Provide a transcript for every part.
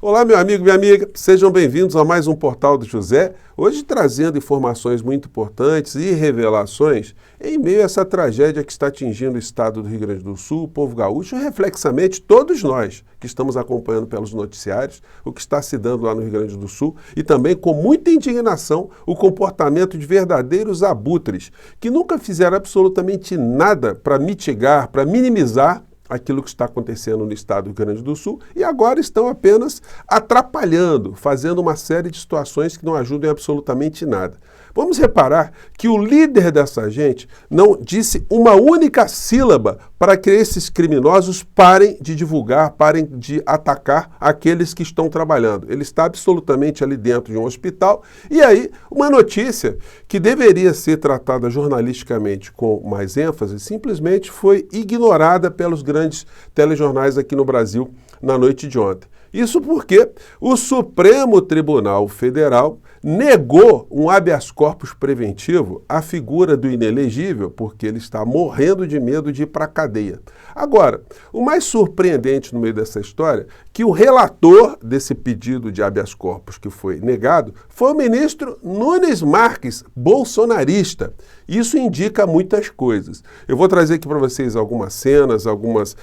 Olá, meu amigo, minha amiga, sejam bem-vindos a mais um Portal do José, hoje trazendo informações muito importantes e revelações em meio a essa tragédia que está atingindo o estado do Rio Grande do Sul, o povo gaúcho e, reflexamente, todos nós que estamos acompanhando pelos noticiários o que está se dando lá no Rio Grande do Sul e também com muita indignação o comportamento de verdadeiros abutres que nunca fizeram absolutamente nada para mitigar, para minimizar aquilo que está acontecendo no estado do Rio Grande do Sul e agora estão apenas atrapalhando, fazendo uma série de situações que não ajudam em absolutamente nada. Vamos reparar que o líder dessa gente não disse uma única sílaba para que esses criminosos parem de divulgar, parem de atacar aqueles que estão trabalhando. Ele está absolutamente ali dentro de um hospital e aí uma notícia que deveria ser tratada jornalisticamente com mais ênfase simplesmente foi ignorada pelos grandes telejornais aqui no Brasil na noite de ontem. Isso porque o Supremo Tribunal Federal negou um habeas corpus preventivo à figura do inelegível, porque ele está morrendo de medo de ir para a cadeia. Agora, o mais surpreendente no meio dessa história é que o relator desse pedido de habeas corpus que foi negado foi o ministro Nunes Marques, bolsonarista. Isso indica muitas coisas. Eu vou trazer aqui para vocês algumas cenas, algumas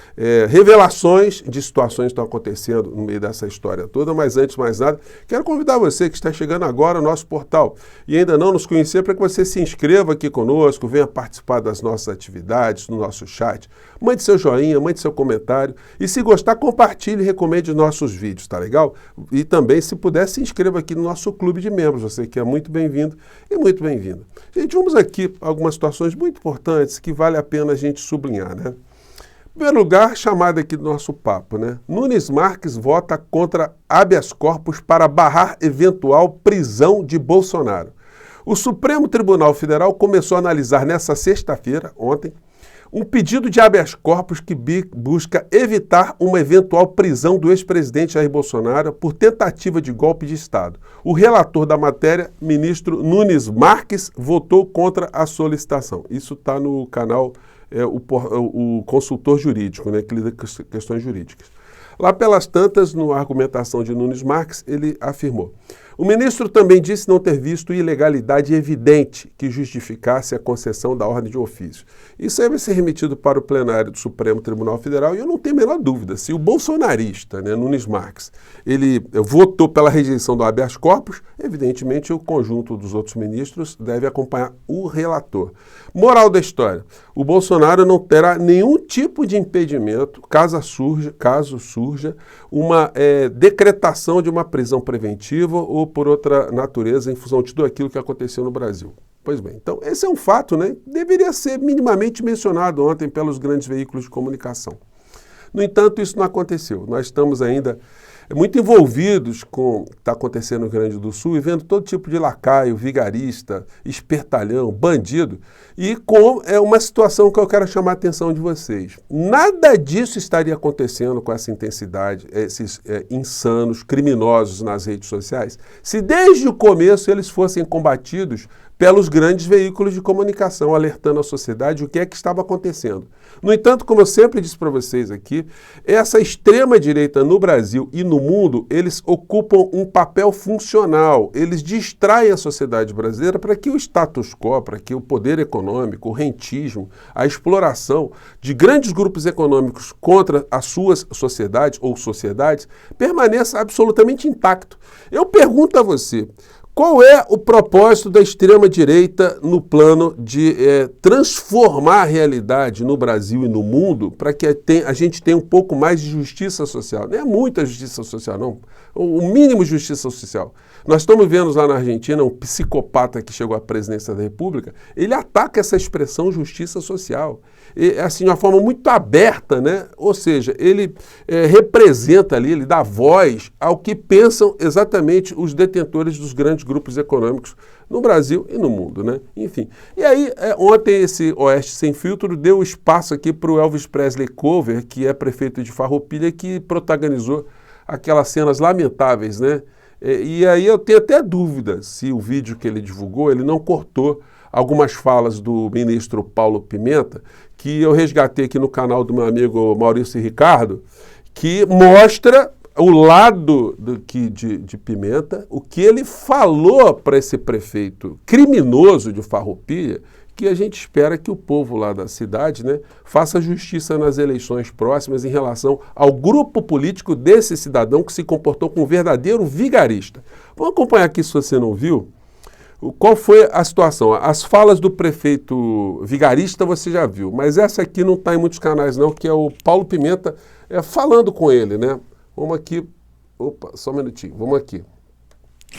revelações de situações que estão acontecendo no meio dessa história toda, mas antes de mais nada, quero convidar você que está chegando agora ao nosso portal e ainda não nos conhecer para que você se inscreva aqui conosco, venha participar das nossas atividades, no nosso chat, mande seu joinha, mande seu comentário e se gostar, compartilhe e recomende os nossos vídeos, tá legal? E também, se puder, se inscreva aqui no nosso clube de membros, você que é muito bem-vindo e muito bem-vinda. Gente, vamos aqui a algumas situações muito importantes que vale a pena a gente sublinhar, né? Em primeiro lugar, chamada aqui do nosso papo, né? Nunes Marques vota contra habeas corpus para barrar eventual prisão de Bolsonaro. O Supremo Tribunal Federal começou a analisar nessa sexta-feira, ontem, um pedido de habeas corpus que busca evitar uma eventual prisão do ex-presidente Jair Bolsonaro por tentativa de golpe de Estado. O relator da matéria, ministro Nunes Marques, votou contra a solicitação. Isso está no canal o consultor jurídico, né, que lida com questões jurídicas. Lá pelas tantas, na argumentação de Nunes Marques, ele afirmou: o ministro também disse não ter visto ilegalidade evidente que justificasse a concessão da ordem de ofício. Isso aí vai ser remetido para o plenário do Supremo Tribunal Federal e eu não tenho a menor dúvida, se o bolsonarista, né, Nunes Marques, ele votou pela rejeição do habeas corpus, evidentemente o conjunto dos outros ministros deve acompanhar o relator. Moral da história: o Bolsonaro não terá nenhum tipo de impedimento caso surja uma decretação de uma prisão preventiva ou por outra natureza em função de tudo aquilo que aconteceu no Brasil. Pois bem, então esse é um fato, né? Deveria ser minimamente mencionado ontem pelos grandes veículos de comunicação. No entanto, isso não aconteceu. Nós estamos ainda muito envolvidos com o que está acontecendo no Rio Grande do Sul e vendo todo tipo de lacaio, vigarista, espertalhão, bandido e com uma situação que eu quero chamar a atenção de vocês. Nada disso estaria acontecendo com essa intensidade, esses insanos, criminosos nas redes sociais, se desde o começo eles fossem combatidos pelos grandes veículos de comunicação, alertando a sociedade o que é que estava acontecendo. No entanto, como eu sempre disse para vocês aqui, essa extrema-direita no Brasil e no mundo, eles ocupam um papel funcional, eles distraem a sociedade brasileira para que o status quo, para que o poder econômico, o rentismo, a exploração de grandes grupos econômicos contra as suas sociedades ou sociedades permaneça absolutamente intacto. Eu pergunto a você, qual é o propósito da extrema-direita no plano de transformar a realidade no Brasil e no mundo para que a gente tenha um pouco mais de justiça social? Não é muita justiça social, não. O mínimo de justiça social. Nós estamos vendo lá na Argentina um psicopata que chegou à presidência da República, ele ataca essa expressão justiça social. E, assim, de uma forma muito aberta, né? Ou seja, ele representa ali, ele dá voz ao que pensam exatamente os detentores dos grandes grupos econômicos no Brasil e no mundo, né? Enfim. E aí, ontem esse Oeste Sem Filtro deu espaço aqui para o Elvis Presley Cover, que é prefeito de Farroupilha, que protagonizou aquelas cenas lamentáveis, né? E aí eu tenho até dúvida se o vídeo que ele divulgou, ele não cortou algumas falas do ministro Paulo Pimenta, que eu resgatei aqui no canal do meu amigo Maurício Ricardo, que mostra o lado de Pimenta, o que ele falou para esse prefeito criminoso de Farroupilha, que a gente espera que o povo lá da cidade, né, faça justiça nas eleições próximas em relação ao grupo político desse cidadão que se comportou como um verdadeiro vigarista. Vamos acompanhar aqui, se você não viu, qual foi a situação. As falas do prefeito vigarista você já viu, mas essa aqui não está em muitos canais não, que é o Paulo Pimenta falando com ele, né? Vamos aqui, opa, só um minutinho, vamos aqui.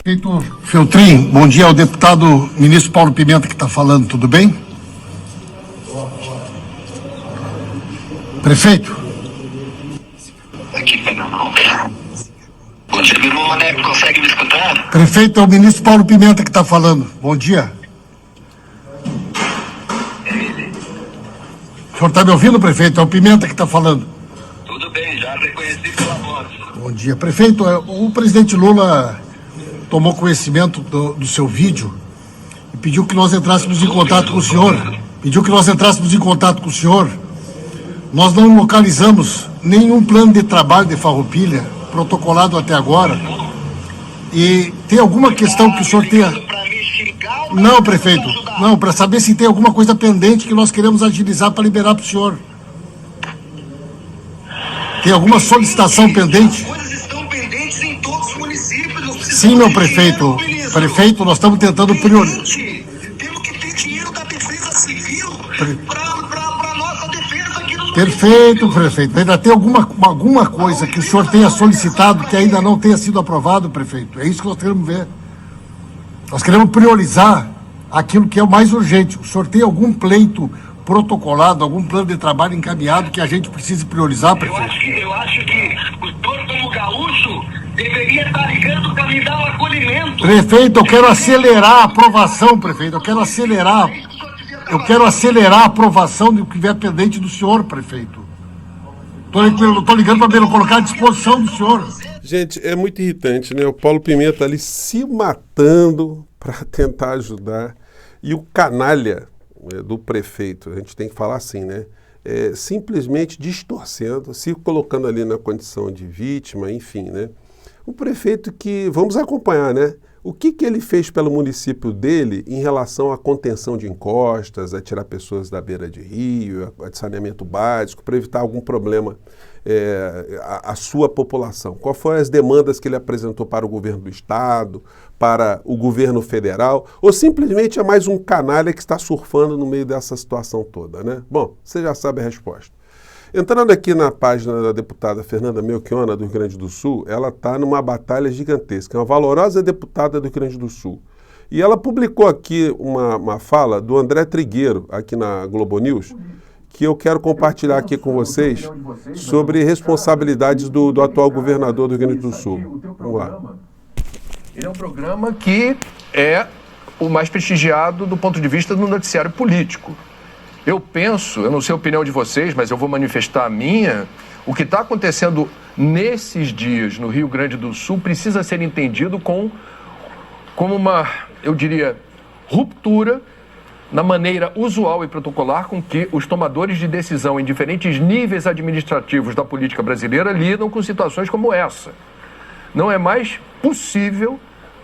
Prefeito Feltrin, bom dia ao deputado ministro Paulo Pimenta que está falando, tudo bem? Prefeito? Aqui, não. Bom dia, meu irmão Maneco, consegue me escutar? Prefeito, é o ministro Paulo Pimenta que está falando, bom dia. O senhor está me ouvindo, prefeito? É o Pimenta que está falando. Tudo bem, já reconheci pela voz. Bom dia, prefeito, o presidente Lula tomou conhecimento do seu vídeo e pediu que nós entrássemos em contato com o senhor. Nós não localizamos nenhum plano de trabalho de Farroupilha protocolado até agora. E tem alguma questão que o senhor tenha... Não, prefeito, não, para saber se tem alguma coisa pendente que nós queremos agilizar para liberar para o senhor. Tem alguma solicitação pendente? Sim, meu prefeito. Prefeito, nós estamos tentando priorizar. Temos que ter dinheiro da defesa civil para nossa defesa aqui no... Perfeito, prefeito. Ainda tem alguma coisa que o senhor tenha solicitado que ainda não tenha sido aprovado, prefeito? É isso que nós queremos ver. Nós queremos priorizar aquilo que é o mais urgente. O senhor tem algum pleito protocolado, algum plano de trabalho encaminhado que a gente precise priorizar, prefeito? Eu acho que o senhor, como gaúcho, deveria estar ligando para me dar um acolhimento. Prefeito, eu quero acelerar a aprovação, prefeito. Eu quero acelerar a aprovação do que vier pendente do senhor, prefeito. Estou ligando para me colocar à disposição do senhor. Gente, é muito irritante, né? O Paulo Pimenta ali se matando para tentar ajudar. E o canalha do prefeito, a gente tem que falar assim, né? Simplesmente distorcendo, se colocando ali na condição de vítima, enfim, né? O prefeito que, vamos acompanhar, né? O que ele fez pelo município dele em relação à contenção de encostas, a tirar pessoas da beira de rio, a saneamento básico, para evitar algum problema à sua população? Quais foram as demandas que ele apresentou para o governo do estado, para o governo federal, ou simplesmente é mais um canalha que está surfando no meio dessa situação toda, né? Bom, você já sabe a resposta. Entrando aqui na página da deputada Fernanda Melchiona, do Rio Grande do Sul, ela está numa batalha gigantesca, é uma valorosa deputada do Rio Grande do Sul. E ela publicou aqui uma fala do André Trigueiro, aqui na Globo News, que eu quero compartilhar aqui com vocês sobre responsabilidades do atual governador do Rio Grande do Sul. Vamos lá. Ele é um programa que é o mais prestigiado do ponto de vista do noticiário político. Eu penso, eu não sei a opinião de vocês, mas eu vou manifestar a minha, o que está acontecendo nesses dias no Rio Grande do Sul precisa ser entendido como uma, eu diria, ruptura na maneira usual e protocolar com que os tomadores de decisão em diferentes níveis administrativos da política brasileira lidam com situações como essa. Não é mais possível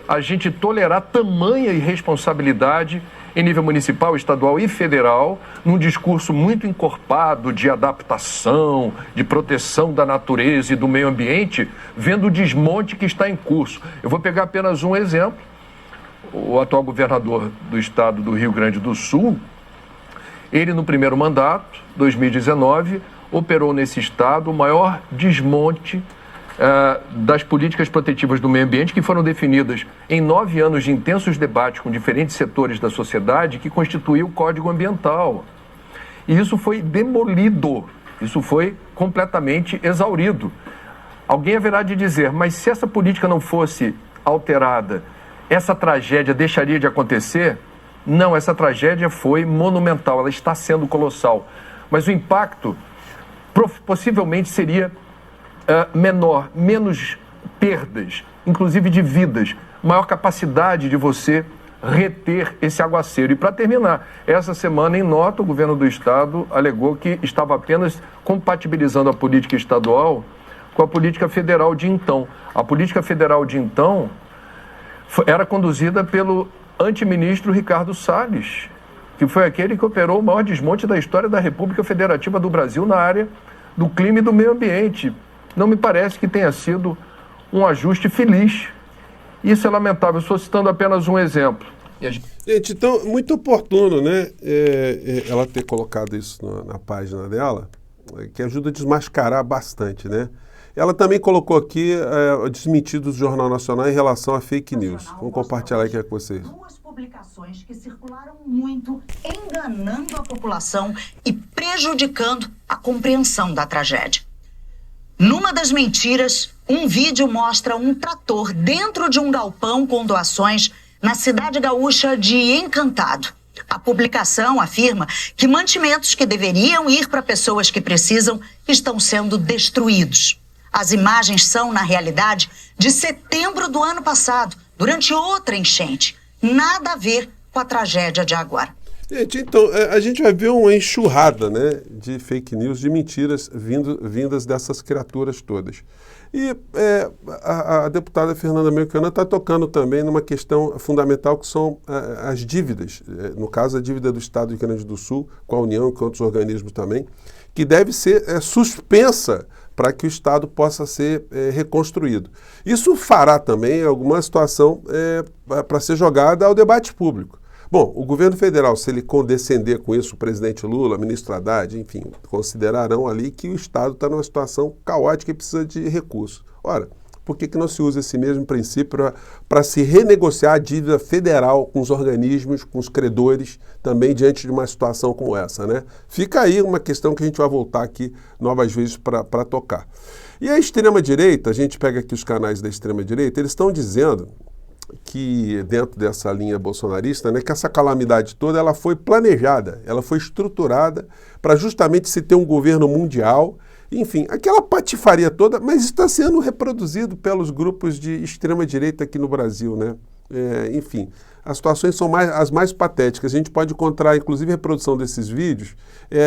a gente tolerar tamanha irresponsabilidade em nível municipal, estadual e federal, num discurso muito encorpado de adaptação, de proteção da natureza e do meio ambiente, vendo o desmonte que está em curso. Eu vou pegar apenas um exemplo. O atual governador do estado do Rio Grande do Sul, ele no primeiro mandato, 2019, operou nesse estado o maior desmonte das políticas protetivas do meio ambiente que foram definidas em 9 anos de intensos debates com diferentes setores da sociedade que constituiu o Código Ambiental. E isso foi demolido, isso foi completamente exaurido. Alguém haverá de dizer, mas se essa política não fosse alterada, essa tragédia deixaria de acontecer? Não, essa tragédia foi monumental, ela está sendo colossal. Mas o impacto possivelmente seria menor, menos perdas, inclusive de vidas, maior capacidade de você reter esse aguaceiro. E para terminar, essa semana em nota o governo do estado alegou que estava apenas compatibilizando a política estadual com a política federal de então. A política federal de então era conduzida pelo antiministro Ricardo Salles, que foi aquele que operou o maior desmonte da história da República Federativa do Brasil na área do clima e do meio ambiente. Não me parece que tenha sido um ajuste feliz. Isso é lamentável. Estou citando apenas um exemplo. Gente, então, muito oportuno, né, ela ter colocado isso na página dela, que ajuda a desmascarar bastante, né? Ela também colocou aqui desmentidos do Jornal Nacional em relação a fake news. Vamos compartilhar aqui com vocês. Duas publicações que circularam muito, enganando a população e prejudicando a compreensão da tragédia. Numa das mentiras, um vídeo mostra um trator dentro de um galpão com doações na cidade gaúcha de Encantado. A publicação afirma que mantimentos que deveriam ir para pessoas que precisam estão sendo destruídos. As imagens são, na realidade, de setembro do ano passado, durante outra enchente. Nada a ver com a tragédia de agora. Gente, então, a gente vai ver uma enxurrada, né, de fake news, de mentiras vindas dessas criaturas todas. E a deputada Fernanda Melchiona está tocando também numa questão fundamental que são as dívidas, no caso a dívida do Estado do Rio Grande do Sul com a União e com outros organismos também, que deve ser suspensa para que o Estado possa ser reconstruído. Isso fará também alguma situação para ser jogada ao debate público. Bom, o governo federal, se ele condescender com isso, o presidente Lula, o ministro Haddad, enfim, considerarão ali que o Estado está numa situação caótica e precisa de recursos. Ora, por que não se usa esse mesmo princípio para se renegociar a dívida federal com os organismos, com os credores, também diante de uma situação como essa, né? Fica aí uma questão que a gente vai voltar aqui novas vezes para tocar. E a extrema-direita, a gente pega aqui os canais da extrema-direita, eles estão dizendo que dentro dessa linha bolsonarista, né, que essa calamidade toda ela foi planejada, ela foi estruturada para justamente se ter um governo mundial, enfim, aquela patifaria toda, mas está sendo reproduzido pelos grupos de extrema-direita aqui no Brasil, né? Enfim, as situações são as mais patéticas. A gente pode encontrar, inclusive, a reprodução desses vídeos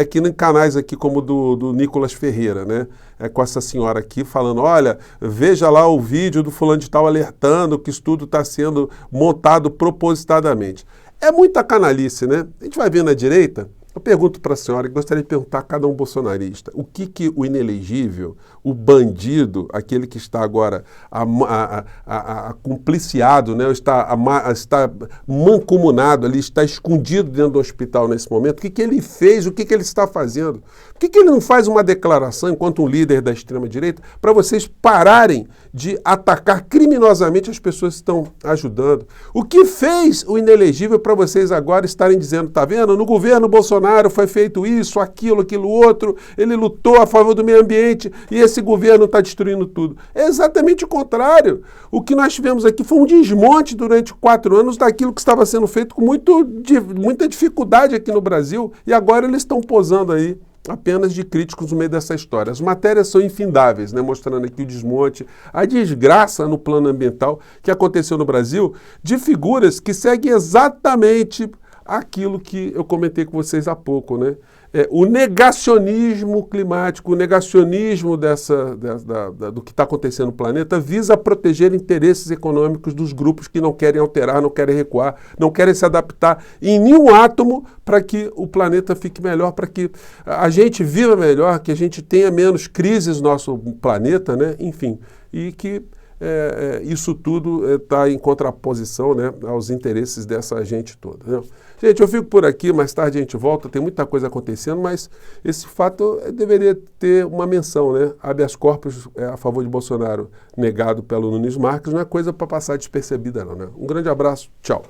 aqui em canais aqui como do Nicolas Ferreira, né? Com essa senhora aqui falando, olha, veja lá o vídeo do fulano de tal alertando que isso tudo está sendo montado propositadamente. É muita canalice, né? A gente vai ver na direita. Eu pergunto para a senhora, e gostaria de perguntar a cada um bolsonarista, o que o inelegível, o bandido, aquele que está agora cumpliciado, né, está mancomunado ali, está escondido dentro do hospital nesse momento, o que ele fez, o que ele está fazendo? Por que ele não faz uma declaração, enquanto um líder da extrema-direita, para vocês pararem de atacar criminosamente as pessoas que estão ajudando? O que fez o inelegível para vocês agora estarem dizendo, tá vendo, no governo Bolsonaro foi feito isso, aquilo outro, ele lutou a favor do meio ambiente e esse governo está destruindo tudo. É exatamente o contrário. O que nós tivemos aqui foi um desmonte durante 4 anos daquilo que estava sendo feito com muita dificuldade aqui no Brasil e agora eles estão posando aí apenas de críticos no meio dessa história. As matérias são infindáveis, né, mostrando aqui o desmonte, a desgraça no plano ambiental que aconteceu no Brasil de figuras que seguem exatamente aquilo que eu comentei com vocês há pouco, né? O negacionismo climático, o negacionismo do que está acontecendo no planeta visa proteger interesses econômicos dos grupos que não querem alterar, não querem recuar, não querem se adaptar em nenhum átomo para que o planeta fique melhor, para que a gente viva melhor, que a gente tenha menos crises no nosso planeta, né? Enfim, e que isso tudo está em contraposição, né, aos interesses dessa gente toda, né? Gente, eu fico por aqui, mais tarde a gente volta, tem muita coisa acontecendo, mas esse fato deveria ter uma menção, né? Habeas corpus a favor de Bolsonaro negado pelo Nunes Marques não é coisa para passar despercebida não, né? Um grande abraço, tchau.